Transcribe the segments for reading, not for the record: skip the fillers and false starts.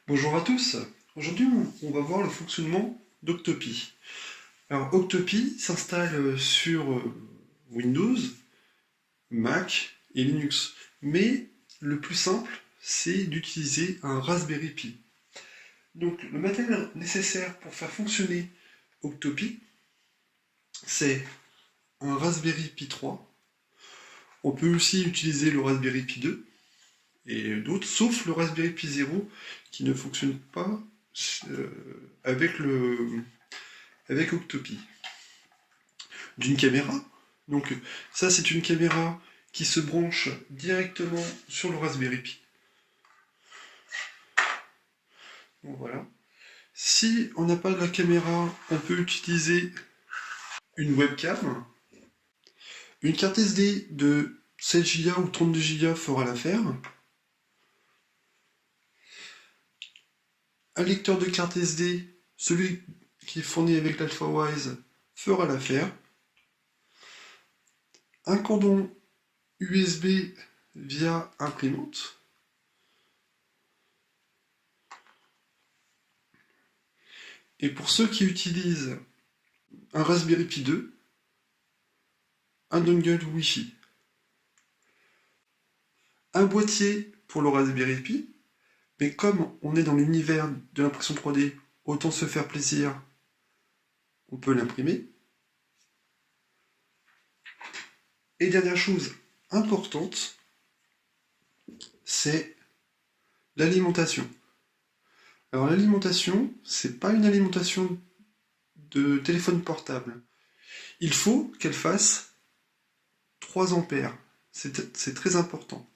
Bonjour à tous. Aujourd'hui, on va voir le fonctionnement d'Octopi. Alors, Octopi s'installe sur Windows, Mac et Linux. Mais le plus simple, c'est d'utiliser un Raspberry Pi. Donc, le matériel nécessaire pour faire fonctionner Octopi, c'est un Raspberry Pi 3. On peut aussi utiliser le Raspberry Pi 2 et d'autres, sauf le Raspberry Pi 0 qui ne fonctionne pas euh, avec avec Octopi. D'une caméra. Donc ça c'est une caméra qui se branche directement sur le Raspberry Pi. Donc voilà. Si on n'a pas de la caméra, on peut utiliser une webcam. Une carte SD de 7 Go ou 32 Go fera l'affaire. Un lecteur de carte SD, celui qui est fourni avec l'AlphaWise, fera l'affaire. Un cordon USB via imprimante. Et pour ceux qui utilisent un Raspberry Pi 2, un dongle Wi-Fi. Un boîtier pour le Raspberry Pi, mais comme on est dans l'univers de l'impression 3D, autant se faire plaisir, on peut l'imprimer. Et dernière chose importante, c'est l'alimentation. Alors l'alimentation, c'est pas une alimentation de téléphone portable. Il faut qu'elle fasse 3 ampères. C'est très important.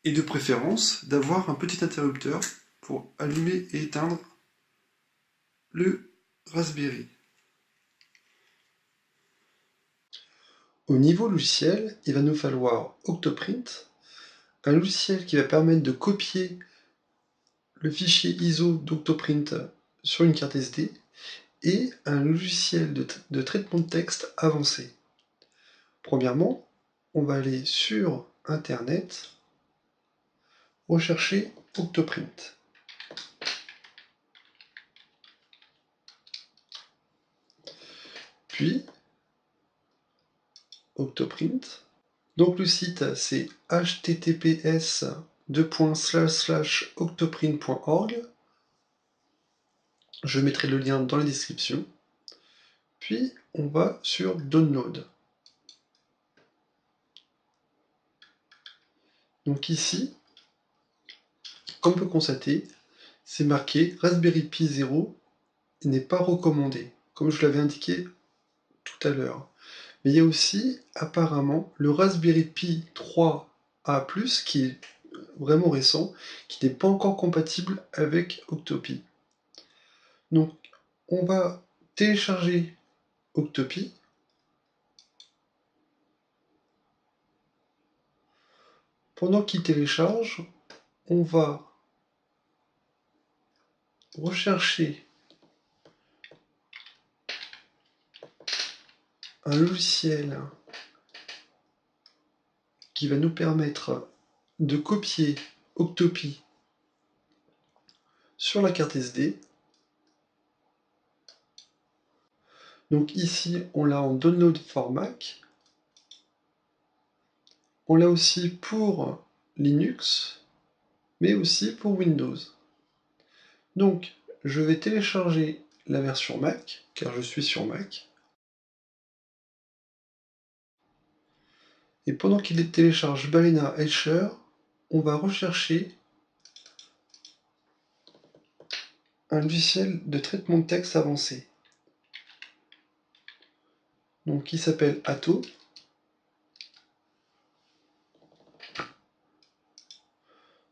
Et de préférence, d'avoir un petit interrupteur pour allumer et éteindre le Raspberry. Au niveau logiciel, il va nous falloir Octoprint, un logiciel qui va permettre de copier le fichier ISO d'Octoprint sur une carte SD, et un logiciel de traitement de texte avancé. Premièrement, on va aller sur Internet, rechercher Octoprint. Puis, Octoprint. Donc le site, c'est https://octoprint.org. Je mettrai le lien dans la description. Puis, on va sur Download. Donc ici, comme on peut constater, c'est marqué Raspberry Pi 0 n'est pas recommandé, comme je l'avais indiqué tout à l'heure. Mais il y a aussi apparemment le Raspberry Pi 3A+, qui est vraiment récent, qui n'est pas encore compatible avec Octopi. Donc on va télécharger Octopi. Pendant qu'il télécharge, on va rechercher un logiciel qui va nous permettre de copier Octopi sur la carte SD. Donc ici, on l'a en Download for Mac. On l'a aussi pour Linux, mais aussi pour Windows. Donc, je vais télécharger la version Mac, car je suis sur Mac. Et pendant qu'il télécharge Balena Etcher, on va rechercher un logiciel de traitement de texte avancé. Donc, qui s'appelle Atto.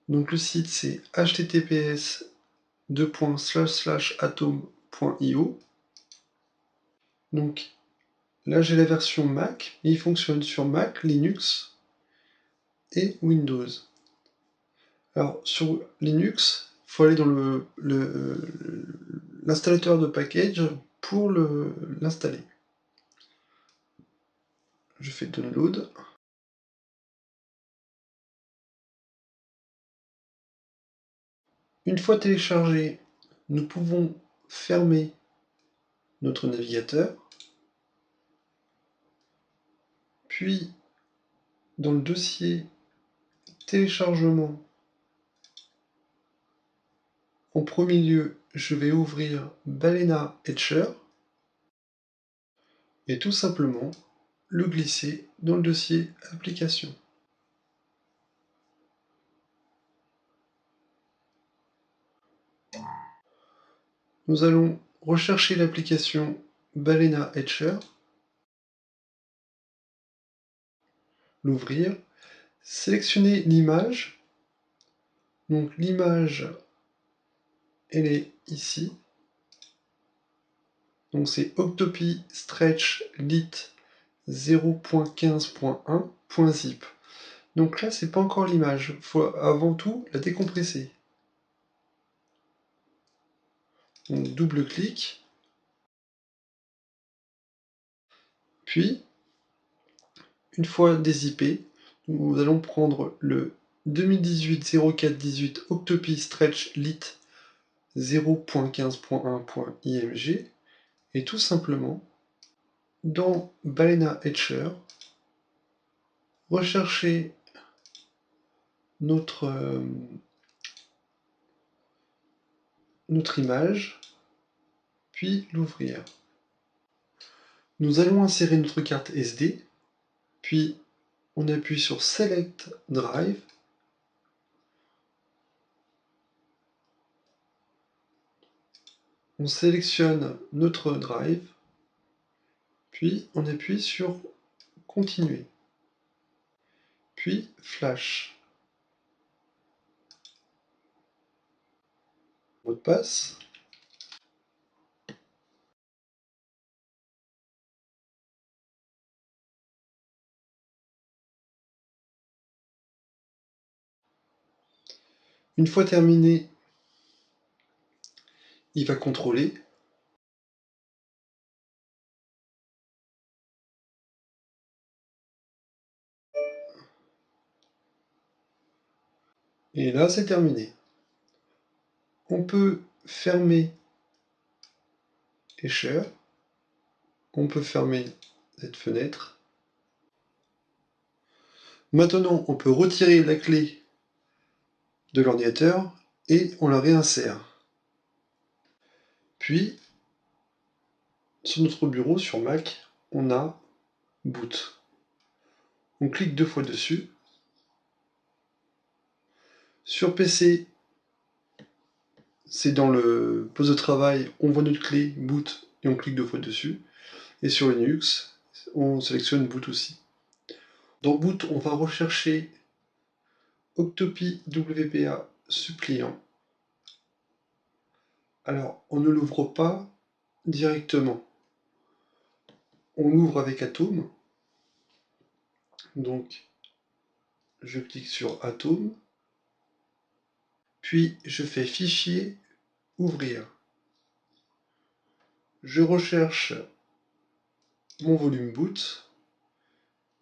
Donc, le site c'est https://atom.io. Donc, là j'ai la version Mac, et il fonctionne sur Mac, Linux et Windows. Alors sur Linux, il faut aller dans l'installateur de package pour l'installer. Je fais download. Une fois téléchargé, nous pouvons fermer notre navigateur, puis dans le dossier téléchargement, en premier lieu, je vais ouvrir Balena Etcher et tout simplement le glisser dans le dossier application. Nous allons rechercher l'application Balena Etcher, l'ouvrir, sélectionner l'image. Donc l'image, elle est ici. Donc c'est Octopi Stretch Lit 0.15.1.zip. Donc là, c'est pas encore l'image. Il faut avant tout la décompresser. Donc double-clic. Puis, une fois dézippé, nous allons prendre le 2018-04-18 Octopi Stretch Lit 0.15.1.img et tout simplement, dans Balena Etcher, rechercher notre image, puis l'ouvrir. Nous allons insérer notre carte SD, puis on appuie sur Select Drive. On sélectionne notre drive, puis on appuie sur Continuer, puis Flash. Mot de passe. Une fois terminé, il va contrôler. Et là, c'est terminé. On peut fermer Etcher. On peut fermer cette fenêtre. Maintenant, on peut retirer la clé de l'ordinateur et on la réinsère. Puis, sur notre bureau, sur Mac, on a Boot. On clique 2 fois dessus. Sur PC, c'est dans le poste de travail, on voit notre clé Boot et on clique 2 fois dessus. Et sur Linux, on sélectionne Boot aussi. Dans Boot, on va rechercher Octopi WPA suppliant. Alors, on ne l'ouvre pas directement. On l'ouvre avec Atom. Donc, je clique sur Atom. Puis, je fais Fichier, Ouvrir. Je recherche mon volume boot.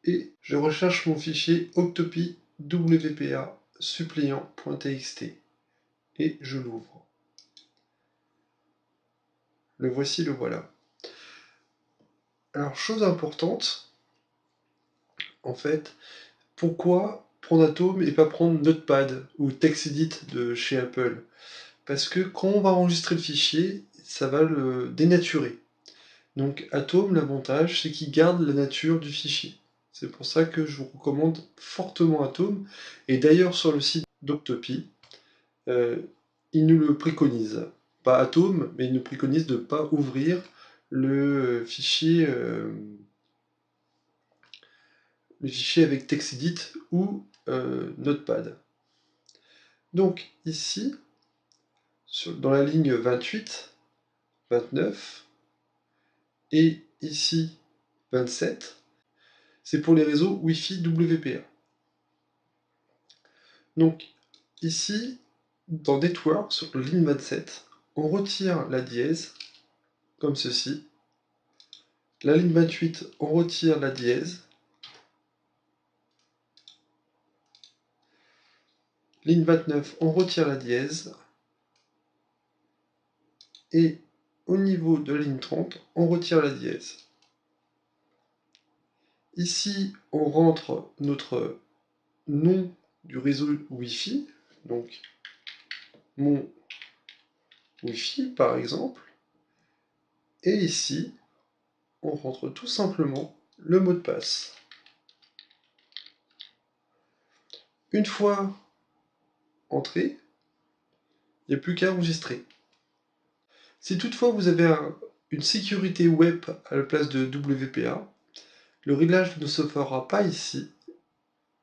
Et je recherche mon fichier Octopi WPA suppléant.txt. Et je l'ouvre. Le voici, le voilà. Alors, chose importante, en fait, pourquoi prendre Atom et pas prendre Notepad ou TextEdit de chez Apple? Parce que quand on va enregistrer le fichier, ça va le dénaturer. Donc Atom, l'avantage, c'est qu'il garde la nature du fichier. C'est pour ça que je vous recommande fortement Atom. Et d'ailleurs, sur le site d'Octopi, il nous le préconise. Pas Atom, mais il nous préconise de ne pas ouvrir le fichier avec TextEdit ou Notepad. Donc ici, dans la ligne 28, 29 et ici 27, c'est pour les réseaux Wi-Fi WPA. Donc ici, dans Network, sur la ligne 27, on retire la dièse, comme ceci. La ligne 28, on retire la dièse. Ligne 29, on retire la dièse. et au niveau de la ligne 30, on retire la dièse. Ici, on rentre notre nom du réseau Wi-Fi, donc mon Wi-Fi par exemple, et ici, on rentre tout simplement le mot de passe. Une fois entré, il n'y a plus qu'à enregistrer. Si toutefois vous avez une sécurité web à la place de WPA, le réglage ne se fera pas ici,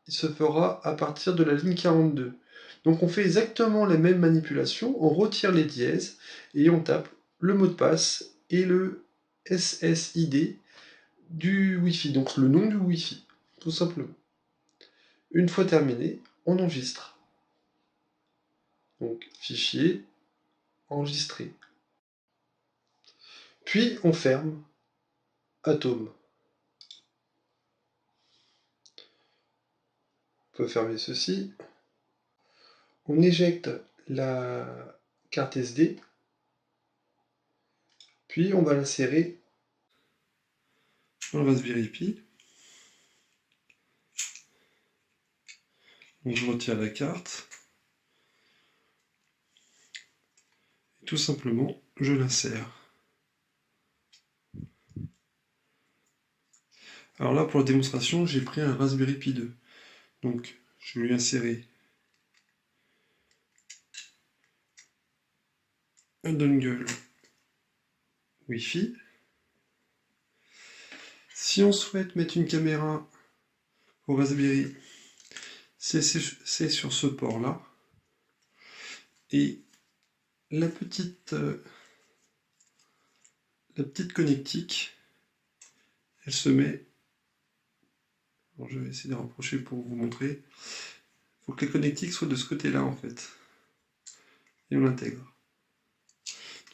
il se fera à partir de la ligne 42. Donc on fait exactement la même manipulation, on retire les dièses et on tape le mot de passe et le SSID du Wi-Fi, donc le nom du Wi-Fi, tout simplement. Une fois terminé, on enregistre. Donc fichier, enregistré. Puis on ferme Atom. On peut fermer ceci. On éjecte la carte SD, puis on va l'insérer dans le Raspberry Pi. Donc je retire la carte. Et tout simplement, je l'insère. Alors là, pour la démonstration, j'ai pris un Raspberry Pi 2. Donc, je vais lui insérer un dongle Wi-Fi. Si on souhaite mettre une caméra au Raspberry, c'est sur ce port-là. Et la petite connectique, elle se met... Bon, je vais essayer de rapprocher pour vous montrer. Il faut que la connectique soit de ce côté-là, en fait. Et on l'intègre.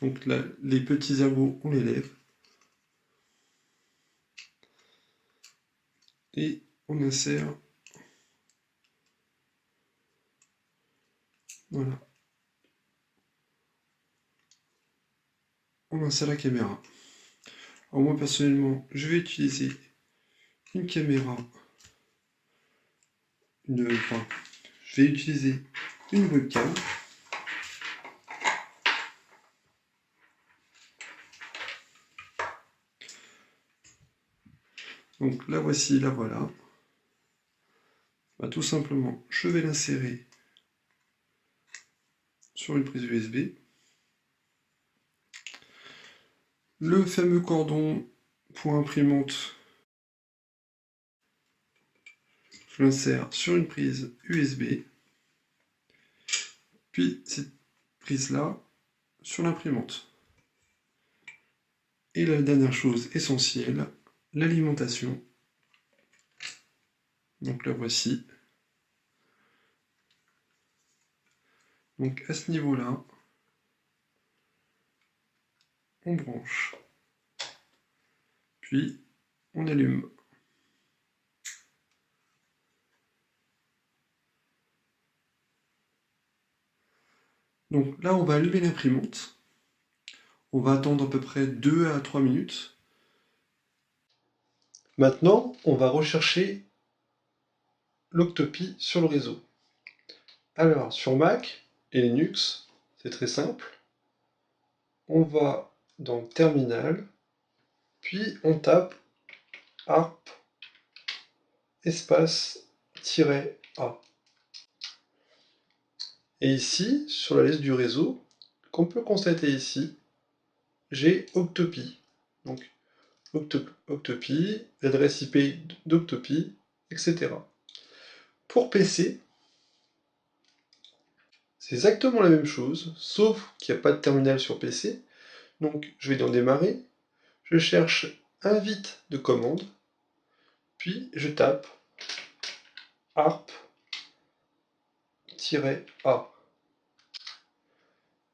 Donc là, les petits ergots, on les lève. Et on insère... Voilà. On insère la caméra. Alors moi personnellement, je vais utiliser une caméra, je vais utiliser une webcam. Donc la voici, la voilà. Bah, tout simplement, je vais l'insérer sur une prise USB. Le fameux cordon pour imprimante, je l'insère sur une prise USB. Puis cette prise-là sur l'imprimante. Et la dernière chose essentielle, l'alimentation. Donc la voici. Donc à ce niveau-là, on branche. Puis on allume. Donc là, on va allumer l'imprimante. On va attendre à peu près 2 à 3 minutes. Maintenant, on va rechercher l'Octopi sur le réseau. Alors, sur Mac et Linux, c'est très simple. On va dans Terminal, puis on tape ARP espace -A. Et ici, sur la liste du réseau, qu'on peut constater ici, j'ai Octopi. Donc, Octopi, l'adresse IP d'Octopi, etc. Pour PC, c'est exactement la même chose, sauf qu'il n'y a pas de terminal sur PC. Donc, je vais dans Démarrer, je cherche Invite de commande, puis je tape ARP-A.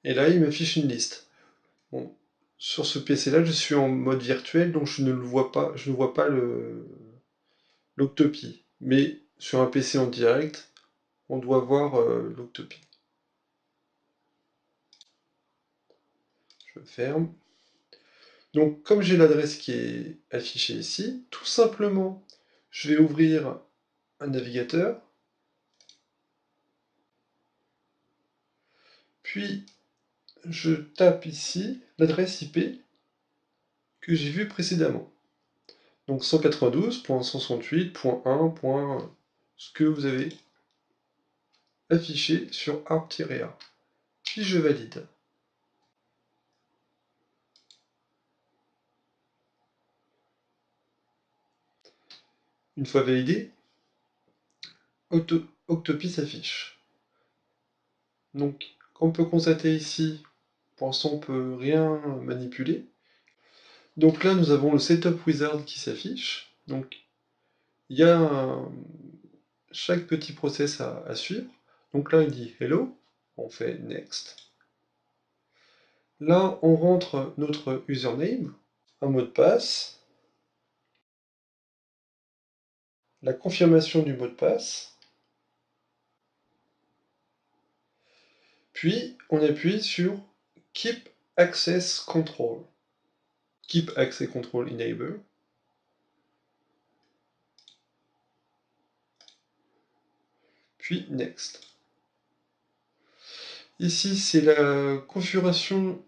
Et là, il m'affiche une liste. Bon, sur ce PC-là, je suis en mode virtuel, donc je ne le vois pas, je ne vois pas l'Octopi. Mais sur un PC en direct, on doit voir l'Octopi. Je ferme. Donc, comme j'ai l'adresse qui est affichée ici, tout simplement, je vais ouvrir un navigateur, puis je tape ici l'adresse IP que j'ai vue précédemment. Donc 192.168.1. Ce que vous avez affiché sur ARP-A. Puis je valide. Une fois validé, Octopi s'affiche. Donc, comme on peut constater ici, pour l'instant on ne peut rien manipuler. Donc là, nous avons le Setup Wizard qui s'affiche. Donc, il y a chaque petit process à suivre. Donc là, il dit Hello, on fait Next. Là, on rentre notre username, un mot de passe, la confirmation du mot de passe, puis on appuie sur Keep Access Control. Keep Access Control Enable. Puis Next. Ici, c'est la configuration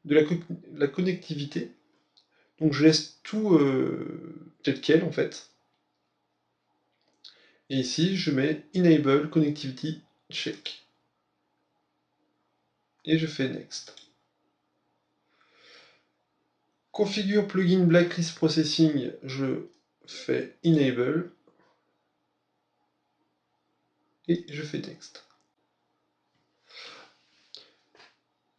de la connectivité. Donc je laisse tout tel quel en fait. Et ici, je mets Enable Connectivity Check. Et je fais Next. Configure plugin Blacklist Processing, je fais Enable. Et je fais Next.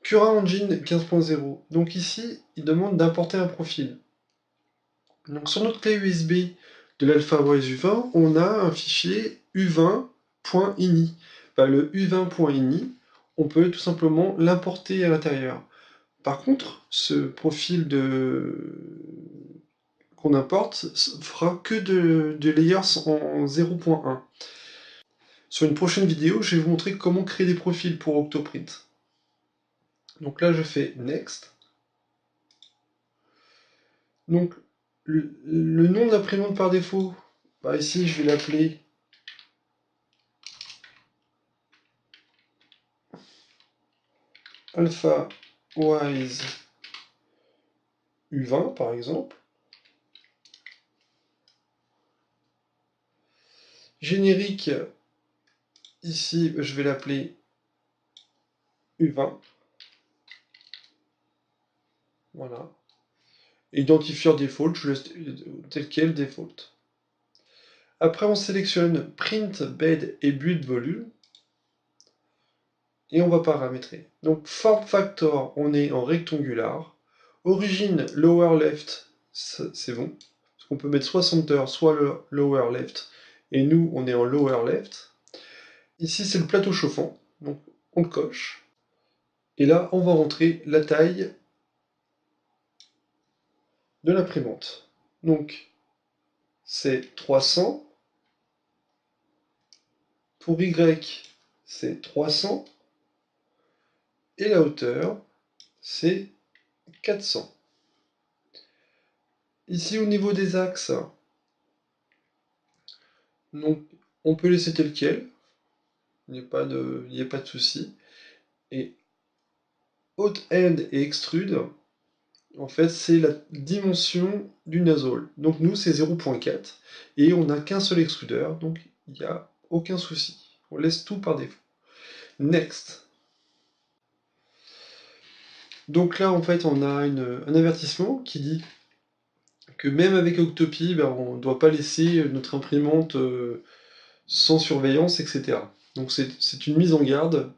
CuraEngine 15.0. Donc ici, il demande d'importer un profil. Donc sur notre clé USB de l'Alpha Voice U20, on a un fichier u20.ini. Le u20.ini, on peut tout simplement l'importer à l'intérieur. Par contre, ce profil qu'on importe fera que de layers en 0.1. Sur une prochaine vidéo, je vais vous montrer comment créer des profils pour Octoprint. Donc là, je fais Next. Donc, le nom de l'imprimante par défaut, ici, je vais l'appeler Alpha Wise U20, par exemple. Générique, ici, je vais l'appeler U20. Voilà. Identifieur default, je laisse tel quel default. Après, on sélectionne Print, Bed et Build Volume. Et on va paramétrer. Donc, Form Factor, on est en rectangular. Origine, Lower Left, c'est bon. Parce qu'on peut mettre soit Center, soit le Lower Left. Et nous, on est en Lower Left. Ici, c'est le plateau chauffant. Donc, on le coche. Et là, on va rentrer la taille de l'imprimante. Donc, c'est 300. Pour Y, c'est 300. Et la hauteur, c'est 400. Ici, au niveau des axes, donc, on peut laisser tel quel. Il n'y a pas de souci. Et Hot End et Extrude, en fait, c'est la dimension du nasal. Donc nous, c'est 0.4. Et on n'a qu'un seul extrudeur, donc il n'y a aucun souci. On laisse tout par défaut. Next. Donc là, en fait, on a un avertissement qui dit que même avec Octopi, on ne doit pas laisser notre imprimante sans surveillance, etc. Donc c'est une mise en garde.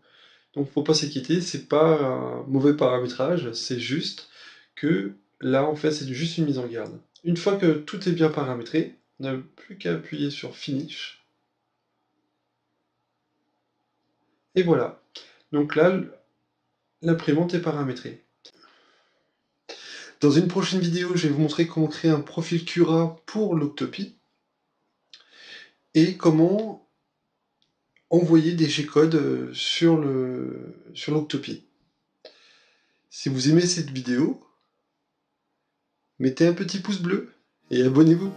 Donc faut pas s'inquiéter, c'est pas un mauvais paramétrage, c'est juste que là en fait c'est juste une mise en garde. Une fois que tout est bien paramétré, on n'a plus qu'à appuyer sur Finish. Et voilà. Donc là, l'imprimante est paramétrée. Dans une prochaine vidéo, je vais vous montrer comment créer un profil Cura pour l'Octopi et comment envoyer des G-codes sur l'Octopi. Si vous aimez cette vidéo, mettez un petit pouce bleu et abonnez-vous.